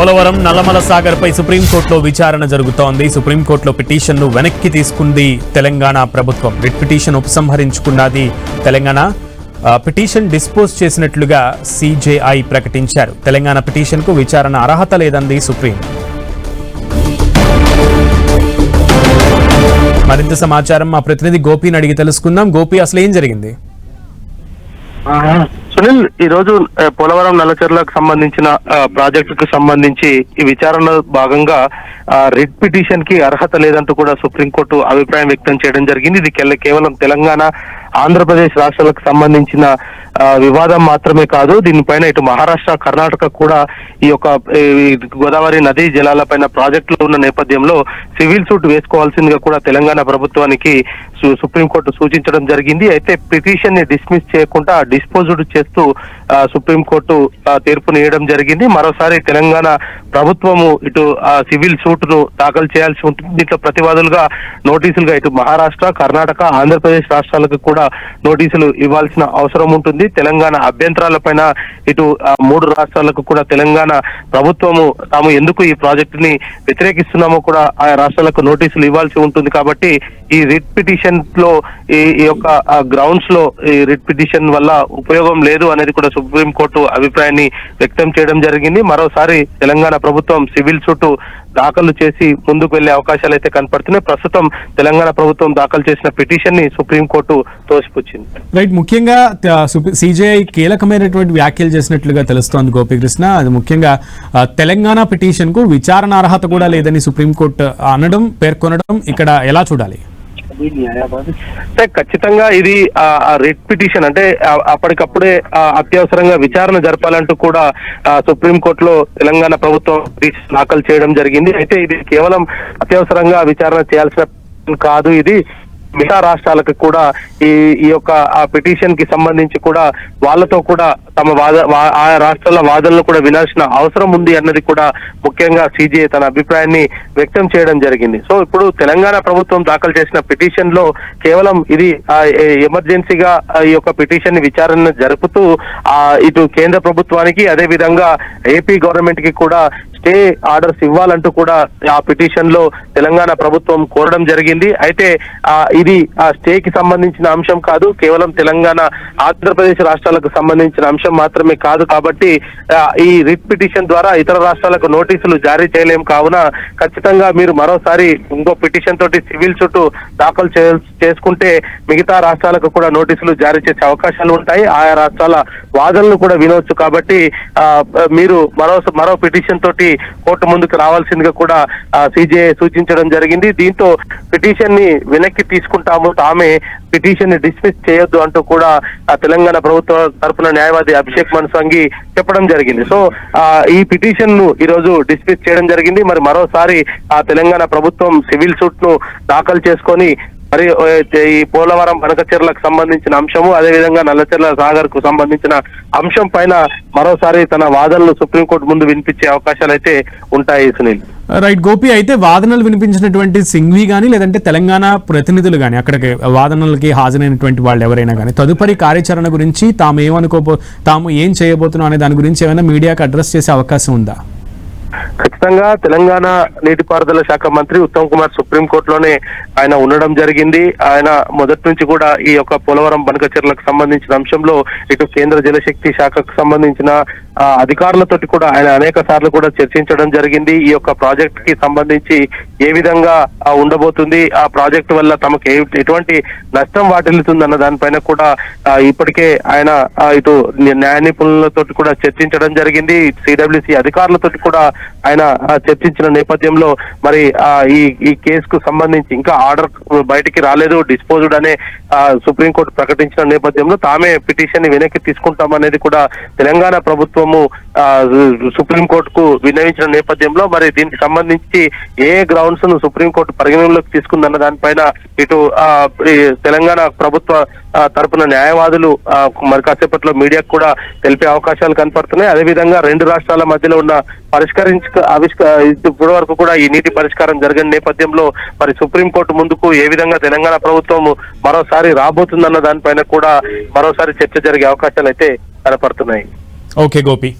పోలవరం నల్లమల సాగర్ పై సుప్రీంకోర్టులో విచారణ జరుగుతోంది. సుప్రీంకోర్టులో పిటిషన్ను వెనక్కి తీసుకుంది తెలంగాణ ప్రభుత్వం. రిట్ పిటిషన్ ఉపసంహరించుకున్నది తెలంగాణ. పిటిషన్ డిస్పోజ్ చేసినట్లుగా సిజేఐ ప్రకటించారు. తెలంగాణ పిటిషన్కు విచారణ అర్హత లేదంది సుప్రీం. మరింత సమాచారం మా ప్రతినిధి గోపిని అడిగి తెలుసుకుందాం. గోపి, అసలు ఏం జరిగింది? సునీల్, ఈ రోజు పోలవరం నల్లచెర్లకు సంబంధించిన ప్రాజెక్టుకు సంబంధించి ఈ విచారణలో భాగంగా రిట్ పిటిషన్ కి అర్హత లేదంటూ కూడా సుప్రీంకోర్టు అభిప్రాయం వ్యక్తం చేయడం జరిగింది. ఇది కేవలం తెలంగాణ, ఆంధ్రప్రదేశ్ రాష్ట్రాలకు సంబంధించిన వివాదం మాత్రమే కాదు, దీనిపైన ఇటు మహారాష్ట్ర, కర్ణాటక కూడా ఈ యొక్క గోదావరి నదీ జలాలపైన ప్రాజెక్టులు ఉన్న నేపథ్యంలో సివిల్ సూట్ వేసుకోవాల్సిందిగా కూడా తెలంగాణ ప్రభుత్వానికి సుప్రీంకోర్టు సూచించడం జరిగింది. అయితే పిటిషన్ ని డిస్మిస్ చేయకుండా డిస్పోజ్డ్ చేస్తూ సుప్రీంకోర్టు తీర్పునివ్వడం జరిగింది. మరోసారి తెలంగాణ ప్రభుత్వము ఇటు సివిల్ సూట్ ను దాఖలు చేయాల్సి ఉంటుంది. దీంట్లో ప్రతివాదులుగా నోటీసులుగా ఇటు మహారాష్ట్ర, కర్ణాటక, ఆంధ్రప్రదేశ్ రాష్ట్రాలకు కూడా నోటీసులు ఇవ్వాల్సిన అవసరం ఉంటుంది. తెలంగాణ అభ్యంతరాలపైన ఇటు 3 రాష్ట్రాలకు కూడా తెలంగాణ ప్రభుత్వము తాము ఎందుకు ఈ ప్రాజెక్టు ని వ్యతిరేకిస్తున్నామో కూడా ఆయా రాష్ట్రాలకు నోటీసులు ఇవ్వాల్సి ఉంటుంది. కాబట్టి ఈ రిట్ పిటిషన్ లో ఈ యొక్క గ్రౌండ్స్ లో ఈ రిట్ పిటిషన్ వల్ల ఉపయోగం లేదు అనేది కూడా సుప్రీంకోర్టు అభిప్రాయాన్ని వ్యక్తం చేయడం జరిగింది. మరోసారి తెలంగాణ ప్రభుత్వం సివిల్ సూట్ దాఖలు చేసి ముందుకు వెళ్లే అవకాశాలు అయితే కనపడుతున్నాయి. ప్రస్తుతం తెలంగాణ ప్రభుత్వం దాఖలు చేసిన పిటిషన్ ని సుప్రీంకోర్టు తోసిపుచ్చింది. రైట్, ముఖ్యంగా సిజేఐ కీలకమైనటువంటి వ్యాఖ్యలు చేసినట్లుగా తెలుస్తోంది గోపీకృష్ణ. అది ముఖ్యంగా తెలంగాణ పిటిషన్ కు విచారణ అర్హత కూడా లేదని సుప్రీంకోర్టు పేర్కొనడం ఇక్కడ ఎలా చూడాలి? ఖచ్చితంగా ఇది రిట్ పిటిషన్ అంటే అప్పటికప్పుడే అత్యవసరంగా విచారణ జరపాలంటూ కూడా సుప్రీంకోర్టులో తెలంగాణ ప్రభుత్వం పిటిషన్ దాఖలు చేయడం జరిగింది. అయితే ఇది కేవలం అత్యవసరంగా విచారణ చేయాల్సిన కాదు, ఇది మిగతా రాష్ట్రాలకు కూడా ఈ యొక్క పిటిషన్ కి సంబంధించి కూడా వాళ్ళతో కూడా తమ ఆయా రాష్ట్రాల వాదనలు కూడా వినాల్సిన అవసరం ఉంది అన్నది కూడా ముఖ్యంగా సిజేఐ తన అభిప్రాయాన్ని వ్యక్తం చేయడం జరిగింది. సో ఇప్పుడు తెలంగాణ ప్రభుత్వం దాఖలు చేసిన పిటిషన్ లో కేవలం ఇది ఎమర్జెన్సీగా ఈ యొక్క పిటిషన్ ని విచారణ జరుపుతూ ఇటు కేంద్ర ప్రభుత్వానికి అదే విధంగా ఏపీ గవర్నమెంట్ కి కూడా స్టే ఆర్డర్స్ ఇవ్వాలంటూ కూడా ఆ పిటిషన్ లో తెలంగాణ ప్రభుత్వం కోరడం జరిగింది. అయితే ఇది ఆ స్టే కి సంబంధించిన అంశం కాదు, కేవలం తెలంగాణ, ఆంధ్రప్రదేశ్ రాష్ట్రాలకు సంబంధించిన అంశం మాత్రమే కాదు. కాబట్టి ఈ రిట్ పిటిషన్ ద్వారా ఇతర రాష్ట్రాలకు నోటీసులు జారీ చేయలేం. కావున ఖచ్చితంగా మీరు మరోసారి ఇంకో పిటిషన్ తోటి సివిల్ సూట్ దాఖలు చేసుకుంటే మిగతా రాష్ట్రాలకు కూడా నోటీసులు జారీ చేసే అవకాశాలు ఉంటాయి. ఆయా రాష్ట్రాల వాదనలు కూడా వినవచ్చు. కాబట్టి మీరు మరో పిటిషన్ తోటి కోర్టు ముందుకు రావాల్సిందిగా కూడా సిజేఐ సూచించడం జరిగింది. దీంతో పిటిషన్ ని వెనక్కి తీసుకుంటాము, తామే పిటిషన్ ని డిస్మిస్ చేయొద్దు అంటూ కూడా తెలంగాణ ప్రభుత్వ తరపున న్యాయవాది అభిషేక్ మను సంఘి చెప్పడం జరిగింది. సో ఈ పిటిషన్ ను ఈ రోజు డిస్మిస్ చేయడం జరిగింది. మరి మరోసారి తెలంగాణ ప్రభుత్వం సివిల్ సూట్ ను దాఖలు చేసుకొని మరి ఈ పోలవరం బనకచెర్లకు సంబంధించిన అంశము, అదేవిధంగా నల్లచెర్ల సాగర్ కు సంబంధించిన అంశం పైన మరోసారి తన వాదనలు సుప్రీంకోర్టు ముందు వినిపించే అవకాశాలు అయితే ఉంటాయి. సునీల్, రైట్ గోపి, అయితే వాదనలు వినిపించినటువంటి సింఘ్వి కానీ లేదంటే తెలంగాణ ప్రతినిధులు కానీ అక్కడికి వాదనలకి హాజరైనటువంటి వాళ్ళు ఎవరైనా కానీ తదుపరి కార్యాచరణ గురించి తాము ఏం చేయబోతున్నాం అనే దాని గురించి ఏమైనా మీడియాకి అడ్రస్ చేసే అవకాశం ఉందా? ఖచ్చితంగా తెలంగాణ నీటిపారుదల శాఖ మంత్రి ఉత్తమ్ కుమార్ సుప్రీంకోర్టులోనే ఆయన ఉండడం జరిగింది. ఆయన మొదటి నుంచి కూడా ఈ యొక్క పోలవరం బనకచెర్లకు సంబంధించిన అంశంలో ఇటు కేంద్ర జలశక్తి శాఖకు సంబంధించిన అధికారులతోటి కూడా ఆయన అనేక సార్లు కూడా చర్చించడం జరిగింది. ఈ యొక్క ప్రాజెక్ట్ కి సంబంధించి ఏ విధంగా ఉండబోతుంది, ఆ ప్రాజెక్టు వల్ల తమకు ఎటువంటి నష్టం వాటిల్లుతుందన్న దానిపైన కూడా ఇప్పటికే ఆయన ఇటు న్యాయ నిపుణులతో కూడా చర్చించడం జరిగింది. సిడబ్ల్యూసి అధికారులతో కూడా ఆయన చర్చించిన నేపథ్యంలో మరి ఈ కేసుకు సంబంధించి ఇంకా ఆర్డర్ బయటికి రాలేదు, డిస్పోజ్డ్ అనే సుప్రీంకోర్టు ప్రకటించిన నేపథ్యంలో తామే పిటిషన్ ని వెనక్కి తీసుకుంటామనేది కూడా తెలంగాణ ప్రభుత్వము సుప్రీంకోర్టుకు విన్నవించిన నేపథ్యంలో మరి దీనికి సంబంధించి ఏ గ్రౌండ్స్ ను సుప్రీంకోర్టు పరిగణనలోకి తీసుకుందన్న దానిపైన ఇటు తెలంగాణ ప్రభుత్వ తరపున న్యాయవాదులు మరి కాసేపట్లో మీడియాకు కూడా తెలిపే అవకాశాలు కనపడుతున్నాయి. అదేవిధంగా 2 రాష్ట్రాల మధ్యలో ఉన్న ఇప్పటి వరకు కూడా ఈ నీటి పరిష్కారం జరగని నేపథ్యంలో మరి సుప్రీంకోర్టు ముందుకు ఏ విధంగా తెలంగాణ ప్రభుత్వం మరోసారి రాబోతుందన్న దానిపైన కూడా మరోసారి చర్చ జరిగే అవకాశాలు అయితే కనపడుతున్నాయి. ఓకే గోపి.